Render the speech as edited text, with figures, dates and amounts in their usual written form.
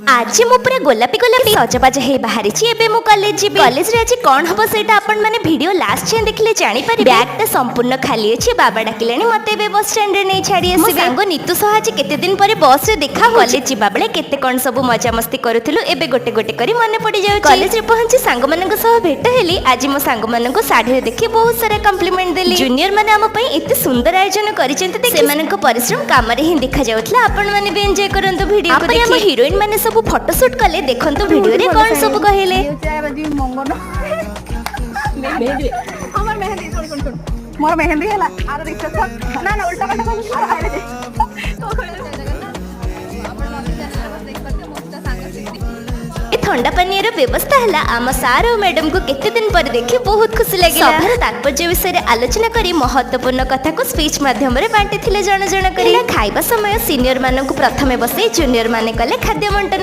आज मु पूरा गोलापी गोलापी सजबाज हे बाहरी एबे मु कॉलेज जीबी कॉलेज रे आज कोन हबो सेटा आपण माने वीडियो लास्ट छे देखले जानि पारि बैग ता संपूर्ण खाली अछि बाबा डाकिलेनी मते एबे बस स्टैंड रे नै छाडी आसी सांगो नीतू सह आज केते दिन परे बस रे देखा कॉलेज जीबा बेले केते कोन सब मजा मस्ती करूथुलु एबे गोटे गोटे करी मने पड़ी जाउ कॉलेज रे पहुंची सांग मानक सह भेट हेली आज मो सांग मानक साड़ी रे देखि बहुत सारा कॉम्प्लीमेंट देली जूनियर माने हम पई एते सुंदर आयोजन करिसेंते देखि से मानक परिश्रम काम रे ही देखा जाउतला आपण माने भी एन्जॉय करंतु वीडियो को देखि हम हीरोइन माने सब फोटो शूट कले देखंतु वीडियो रे कोन सब कहिले हमर मेहंदी सुन मोर मेहंदी हला आरो रिक्शा ना ना उल्टा कटा ठंडा पानीर व्यवस्था है आम सार और मैडम को केते दिन पर देखी बहुत खुशी लगे सभार तात्पर्य विषय आलोचना करी महत्वपूर्ण कथा को स्पीच माध्यम रे बांटी थिले जण जण करी खाइबा समय सीनियर मानन को प्रथमे बसई जूनियर माने कले खाद्य बंटन